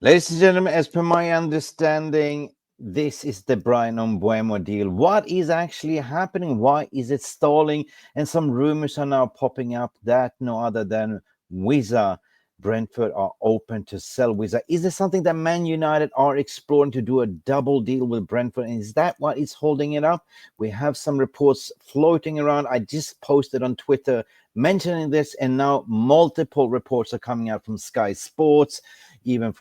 Ladies and gentlemen, as per my understanding, this is the Bryan Mbeumo deal. What is actually happening? Why is it stalling? And some rumors are now popping up that no other than Wissa, Brentford are open to sell Wissa. Is this something that Man United are exploring to do a double deal with Brentford? And is that what is holding it up? We have some reports floating around. I just posted on Twitter mentioning this, and now multiple reports are coming out from Sky Sports, even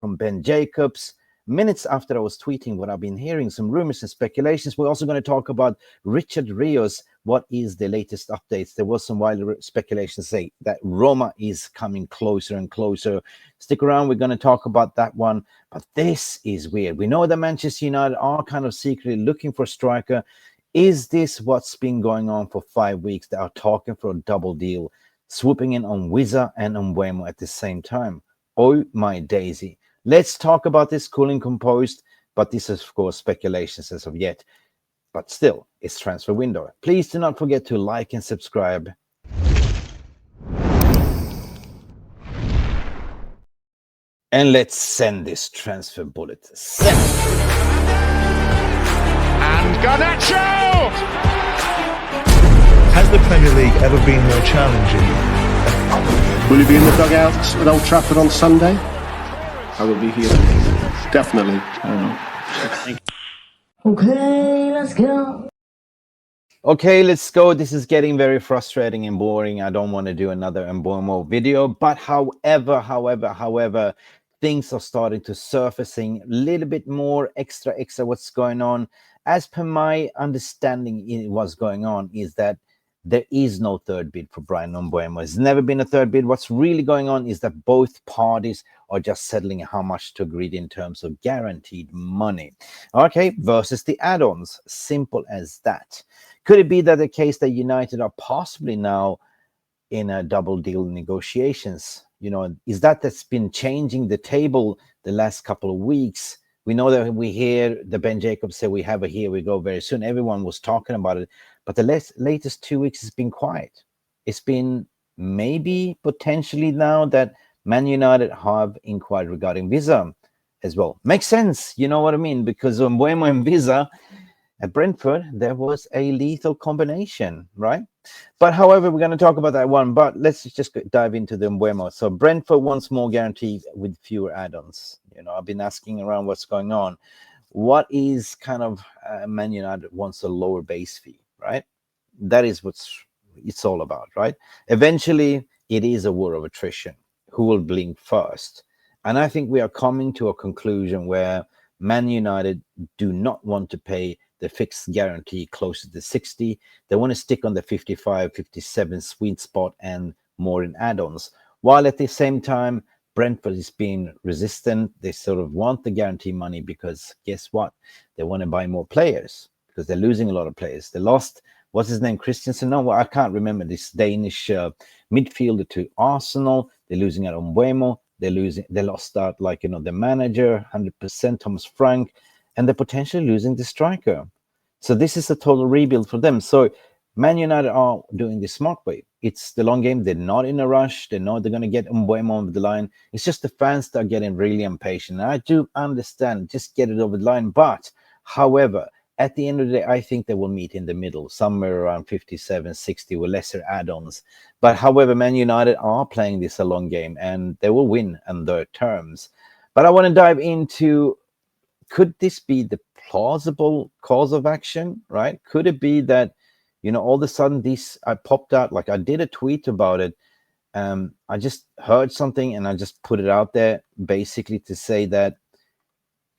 from Ben Jacobs. Minutes after I was tweeting what I've been hearing, some rumors and speculations. We're also going to talk about Richard Rios. What is the latest updates? There was some wild speculation say that Roma is coming closer and closer. Stick around. We're going to talk about that one. But this is weird. We know that Manchester United are kind of secretly looking for a striker. Is this what's been going on for 5 weeks? They are talking for a double deal, swooping in on Wissa and on Mbeumo at the same time. Oh my daisy. Let's talk about this, cool and composed, but this is, of course, speculations as of yet. But still, it's transfer window. Please do not forget to like and subscribe. And let's send this transfer bullet. Send. And Garnacho! Has the Premier League ever been more challenging? Will you be in the dugouts at Old Trafford on Sunday? I will be here. Definitely. Okay, let's go. Okay, let's go. This is getting very frustrating and boring. I don't want to do another Mbeumo video, but however, things are starting to surfacing a little bit more extra what's going on. As per my understanding, what's going on is that there is no third bid for Bryan Mbeumo. There's never been a third bid. What's really going on is that both parties are just settling how much to agree in terms of guaranteed money. Okay, versus the add-ons. Simple as that. Could it be that the case that United are possibly now in a double deal negotiations? You know, is that's been changing the table the last couple of weeks? We know that we hear the Ben Jacobs say we have a here we go very soon. Everyone was talking about it. But the latest 2 weeks has been quiet. It's been maybe potentially now that Man United have inquired regarding Wissa as well. Makes sense, you know what I mean? Because on Mbeumo and Wissa at Brentford, there was a lethal combination, right? But however, we're going to talk about that one. But let's just dive into the Mbeumo. So Brentford wants more guarantee with fewer add-ons. You know, I've been asking around what's going on. What is kind of Man United wants a lower base fee, right? That is what it's all about, right? Eventually, it is a war of attrition. Who will blink first? And I think we are coming to a conclusion where Man United do not want to pay the fixed guarantee closer to 60. They want to stick on the 55, 57 sweet spot and more in add-ons. While at the same time, Brentford is being resistant. They sort of want the guarantee money because guess what? They want to buy more players because they're losing a lot of players. They lost, what's his name, Christensen? No, well, I can't remember, this Danish midfielder to Arsenal. They're losing out on Mbeumo. They lost out, like, you know, the manager, 100%, Thomas Frank, and they're potentially losing the striker. So this is a total rebuild for them. So Man United are doing the smart way. It's the long game. They're not in a rush. They know they're going to get Mbeumo over the line. It's just the fans that are getting really impatient. And I do understand, just get it over the line. But, however, at the end of the day, I think they will meet in the middle, somewhere around 57, 60 with lesser add-ons. But, however, Man United are playing this a long game, and they will win on their terms. But I want to dive into, could this be the plausible cause of action, right? Could it be that, you know, all of a sudden this I popped out, like I did a tweet about it. I just heard something and I just put it out there basically to say that,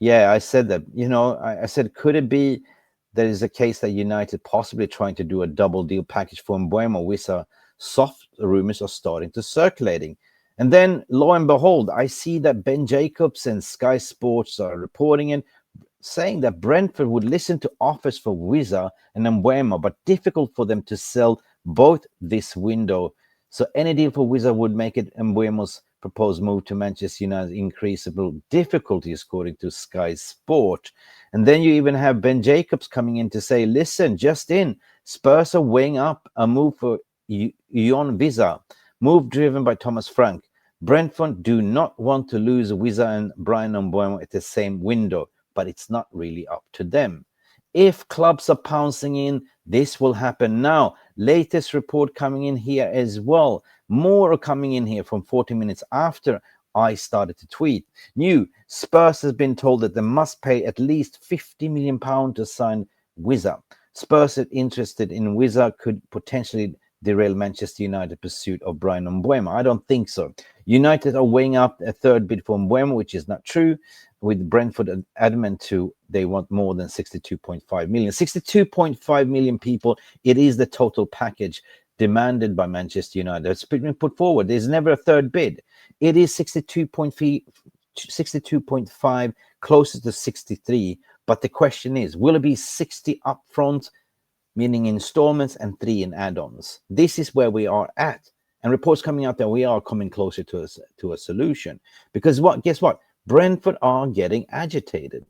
yeah, I said that, you know, I said, could it be there is a case that United possibly trying to do a double deal package for Mbeumo Wissa? Soft rumors are starting to circulating. And then, lo and behold, I see that Ben Jacobs and Sky Sports are reporting it, saying that Brentford would listen to offers for Wissa and Mbeumo, but difficult for them to sell both this window. So any deal for Wissa would make it Mbeumo's proposed move to Manchester United increasable difficulties, according to Sky Sport. And then you even have Ben Jacobs coming in to say, listen, just in, Spurs are weighing up a move for Yoane Wissa, move driven by Thomas Frank. Brentford do not want to lose Wissa and Bryan Mbeumo at the same window, but it's not really up to them. If clubs are pouncing in, this will happen now. Latest report coming in here as well. More are coming in here from 40 minutes after I started to tweet. New Spurs has been told that they must pay at least £50 million to sign Wissa. Spurs are interested in Wissa could potentially derail Manchester United pursuit of Bryan Mbeumo. I don't think so. United are weighing up a third bid for Mbeumo, which is not true, with Brentford adamant to they want more than 62.5 million. 62.5 million people, it is the total package demanded by Manchester United. It's been put forward. There's never a third bid. It is 62.5, closer to 63. But the question is, will it be 60 upfront, meaning installments, and 3 in add-ons? This is where we are at. And reports coming out that we are coming closer to a solution. Because guess what? Brentford are getting agitated.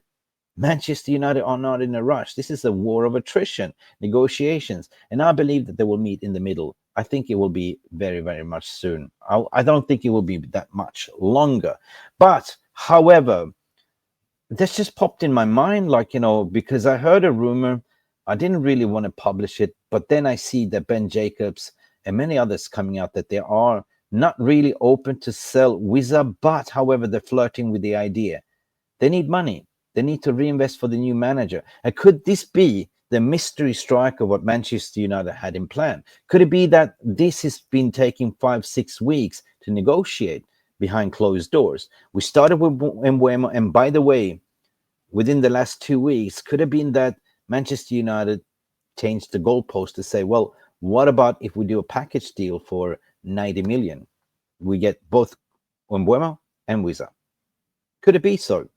Manchester United are not in a rush. This is a war of attrition, negotiations. And I believe that they will meet in the middle. I think it will be very, very much soon. I don't think it will be that much longer. But, however, this just popped in my mind, because I heard a rumor. I didn't really want to publish it, but then I see that Ben Jacobs and many others coming out that they are not really open to sell Wissa, but however, they're flirting with the idea. They need money. They need to reinvest for the new manager. And could this be the mystery striker what Manchester United had in plan? Could it be that this has been taking 5-6 weeks to negotiate behind closed doors? We started with Mbeumo, and by the way, within the last 2 weeks, could have been that Manchester United changed the goalpost to say, well, what about if we do a package deal for 90 million? We get both Mbeumo and Wissa. Could it be so?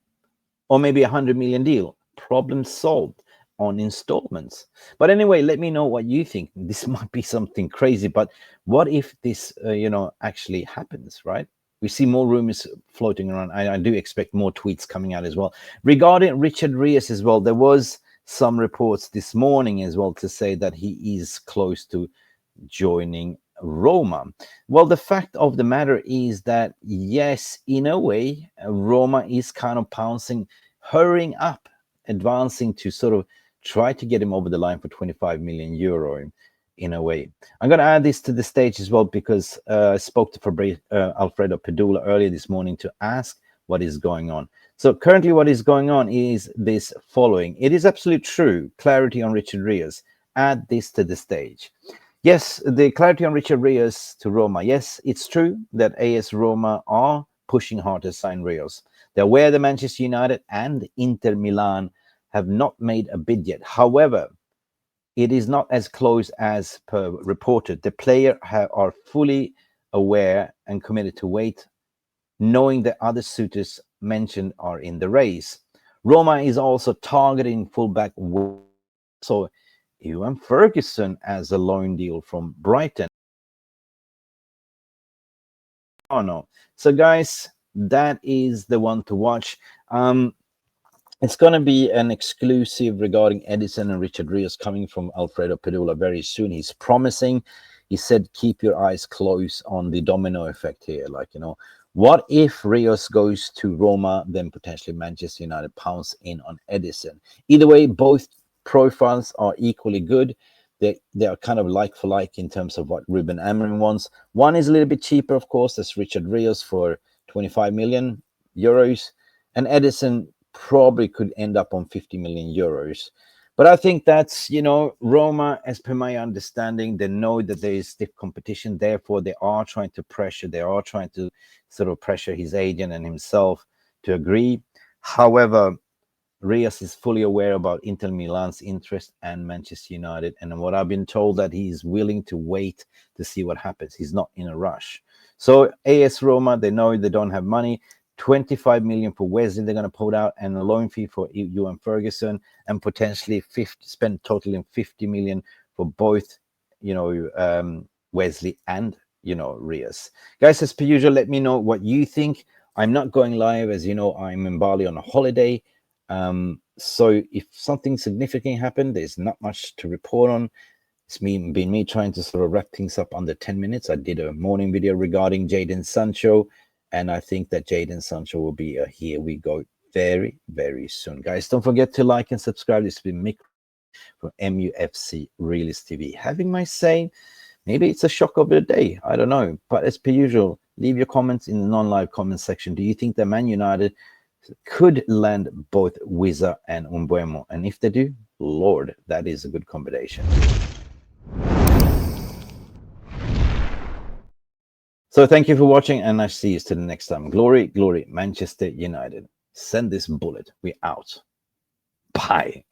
Or maybe 100 million deal. Problem solved on installments. But anyway, let me know what you think. This might be something crazy, but what if this, actually happens, right? We see more rumors floating around. I do expect more tweets coming out as well. Regarding Richard Rios as well, there was some reports this morning as well to say that he is close to joining Roma. Well, the fact of the matter is that, yes, in a way, Roma is kind of pouncing, hurrying up, advancing to sort of try to get him over the line for 25 million euro in a way. I'm going to add this to the stage as well because I spoke to Alfredo Pedula earlier this morning to ask what is going on. So currently what is going on is this following. It is absolutely true. Clarity on Richard Rios. Add this to the stage. Yes, the clarity on Richard Rios to Roma. Yes, it's true that AS Roma are pushing hard to sign Rios. They're aware that Manchester United and Inter Milan have not made a bid yet. However, it is not as close as per reported. The player are fully aware and committed to wait, knowing that other suitors mentioned are in the race. Roma is also targeting fullback, so Yoane Ferguson as a loan deal from Brighton. Oh no. So guys, that is the one to watch. It's going to be an exclusive regarding Edison and Richard Rios coming from Alfredo Pedula very soon. He's promising. He said, keep your eyes closed on the domino effect here. What if Rios goes to Roma, then potentially Manchester United pounce in on Edison? Either way, both profiles are equally good. They are kind of like for like in terms of what Ruben Amorim wants. One is a little bit cheaper, of course. That's Richard Rios for 25 million euros. And Edison probably could end up on 50 million euros. But I think that's, Roma, as per my understanding, they know that there is stiff competition. Therefore, they are trying to pressure. They are trying to sort of pressure his agent and himself to agree. However, Rios is fully aware about Inter Milan's interest and Manchester United. And what I've been told that he is willing to wait to see what happens. He's not in a rush. So AS Roma, they know they don't have money. 25 million for Wesley they're going to put out, and a loan fee for Yoane Ferguson, and potentially spend totaling 50 million for both, Wesley and, Rios. Guys, as per usual, let me know what you think. I'm not going live, as you know, I'm in Bali on a holiday. So if something significant happened, there's not much to report on. It's been me trying to sort of wrap things up under 10 minutes. I did a morning video regarding Jadon Sancho And I think that Jadon Sancho will be a here we go very, very soon. Guys, don't forget to like and subscribe. This has been Mick from MUFC Realist TV. Having my say, maybe it's a shock of the day. I don't know. But as per usual, leave your comments in the non-live comment section. Do you think that Man United could land both Wissa and Mbeumo? And if they do, Lord, that is a good combination. So thank you for watching, and I see you till the next time. Glory, glory, Manchester United. Send this bullet. We out. Bye.